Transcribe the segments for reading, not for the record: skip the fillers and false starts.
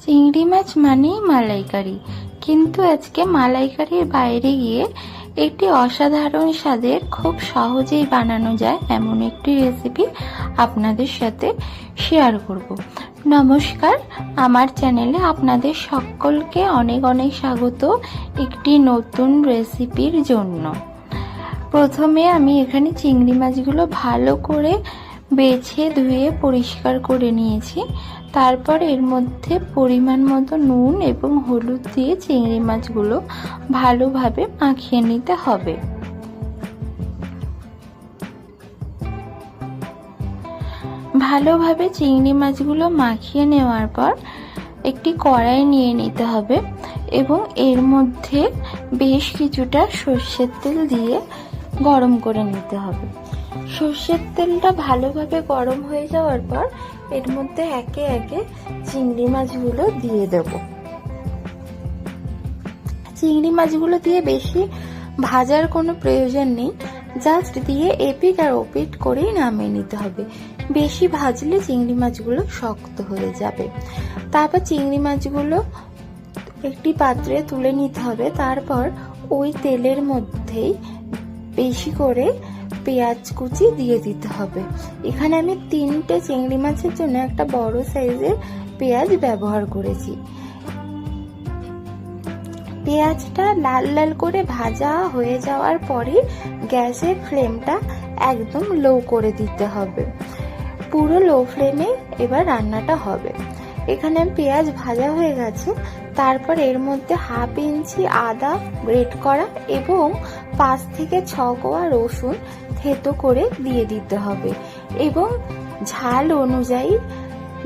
চিংড়ি মাছ মানেই মালাইকারি, কিন্তু আজকে মালাইকারির বাইরে গিয়ে একটি অসাধারণ স্বাদের খুব সহজেই বানানো যায় এমন একটি রেসিপি আপনাদের সাথে শেয়ার করব। নমস্কার, আমার চ্যানেলে আপনাদের সকলকে অনেক অনেক স্বাগত একটি নতুন রেসিপির জন্য। প্রথমে আমি এখানে চিংড়ি মাছগুলো ভালো করে বেছে ধুয়ে পরিষ্কার করে নিয়েছি। তারপর এর মধ্যে পরিমাণ মতো নুন এবং হলুদ দিয়ে চিংড়ি মাছগুলো ভালোভাবে মাখিয়ে নিতে হবে। ভালোভাবে চিংড়ি মাছগুলো মাখিয়ে নেওয়ার পর একটি কড়াই নিয়ে নিতে হবে এবং এর মধ্যে বেশ কিছুটা সর্ষের তেল দিয়ে গরম করে নিতে হবে। সর্ষের তেলটা ভালোভাবে গরম হয়ে যাওয়ার পর এর মধ্যে একে একে চিংড়ি মাছগুলো দিয়ে দেব। চিংড়ি মাছগুলো দিয়ে বেশি ভাজার কোনো প্রয়োজন নেই, জাস্ট দিয়ে এপিট আর ওপিট করেই নামিয়ে নিতে হবে। বেশি ভাজলে চিংড়ি মাছগুলো শক্ত হয়ে যাবে। তারপর চিংড়ি মাছগুলো একটি পাত্রে তুলে নিতে হবে। তারপর ওই তেলের মধ্যেই বেশি করে পেঁয়াজ কুচি দিয়ে দিতে হবে। এখানে আমি 3টে চিংড়ি মাছের জন্য একটা বড় সাইজের পেঁয়াজ ব্যবহার করেছি। পেঁয়াজটা লাল লাল করে ভাজা হয়ে যাওয়ার পরে গ্যাসের ফ্লেমটা একদম লো করে দিতে হবে। পুরো লো ফ্লেমে এবার রান্নাটা হবে। এখানে পেঁয়াজ ভাজা হয়ে গেছে। তারপর এর মধ্যে 1/2 ইঞ্চি আদা গ্রেট করা এবং 5 থেকে 6 কোয়া রসুন থেতো করে দিয়ে দিতে হবে এবং ঝাল অনুযায়ী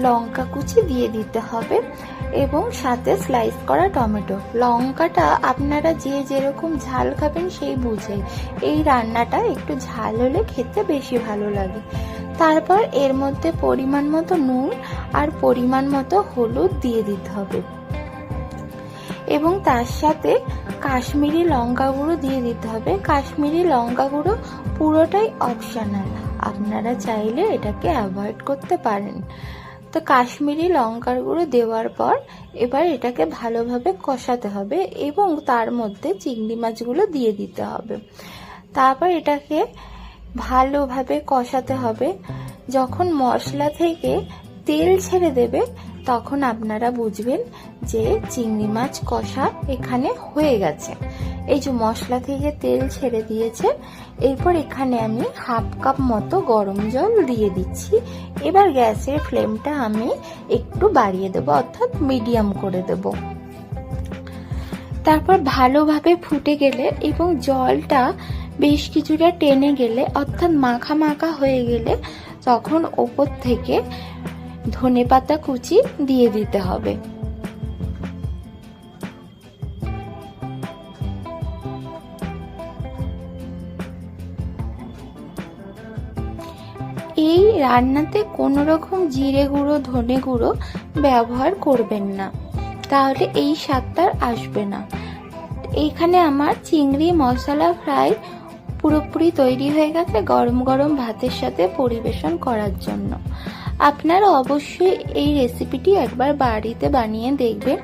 লঙ্কা কুচি দিয়ে দিতে হবে এবং সাথে স্লাইস করা টমেটো। লঙ্কাটা আপনারা যে যেরকম ঝাল খাবেন সেই বুঝে। এই রান্নাটা একটু ঝাল হলে খেতে বেশি ভালো লাগে। তারপর এর মধ্যে পরিমাণ মতো নুন আর পরিমাণ মতো হলুদ দিয়ে দিতে হবে এবং তার সাথে কাশ্মীরি লঙ্কা গুঁড়ো দিয়ে দিতে হবে। কাশ্মীরি লঙ্কা গুঁড়ো পুরোটাই অপশনাল, আপনারা চাইলে এটাকে অ্যাভয়েড করতে পারেন। তো কাশ্মীরি লঙ্কার গুঁড়ো দেওয়ার পর এবার এটাকে ভালোভাবে কষাতে হবে এবং তার মধ্যে চিংড়ি মাছগুলো দিয়ে দিতে হবে। তারপর এটাকে ভালোভাবে কষাতে হবে। যখন মশলা থেকে তেল ছেড়ে দেবে তখন আপনারা বুঝবেন যে চিংড়ি মাছ কষা এখানে হয়ে গেছে। এই যে মশলা থেকে তেল ছেড়ে দিয়েছে। এরপর এখানে আমি 1/2 কাপ মতো গরম জল দিয়ে দিচ্ছি। এবার গ্যাসের ফ্লেমটা আমি একটু বাড়িয়ে দেব, অর্থাৎ মিডিয়াম করে দেব। তারপর ভালোভাবে ফুটে গেলে এবং জলটা বেশ কিছুটা টেনে গেলে, অর্থাৎ মাখা মাখা হয়ে গেলে, তখন ওপর থেকে ধনেপাতা কুচি দিয়ে দিতে হবে। এই রান্নাতে কোনো রকম জিরে গুঁড়ো ধনে গুঁড়ো ব্যবহার করবেন না, তাহলে এই স্বাদটা আসবে না। এইখানে আমার চিংড়ি মশলা ফ্রাই পুরোপুরি তৈরি হয়ে গেছে গরম গরম ভাতের সাথে পরিবেশন করার জন্য। আপনারা অবশ্যই এই রেসিপিটি একবার বাড়িতে বানিয়ে দেখবেন,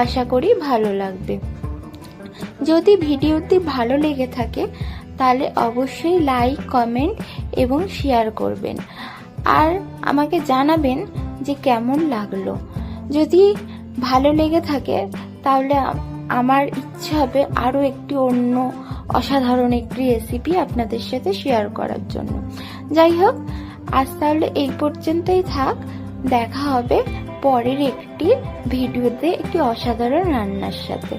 আশা করি ভালো লাগবে। যদি ভিডিওটি ভালো লেগে থাকে তাহলে অবশ্যই লাইক, কমেন্ট এবং শেয়ার করবেন আর আমাকে জানাবেন যে কেমন লাগলো। যদি ভালো লেগে থাকে তাহলে আমার ইচ্ছা হবে আরও একটি অন্য অসাধারণ একটি রেসিপি আপনাদের সাথে শেয়ার করার জন্য। যাই হোক, আজ তাহলে এই পর্যন্তই থাক। দেখা হবে পরের একটি ভিডিওতে একটি অসাধারণ রান্নার সাথে।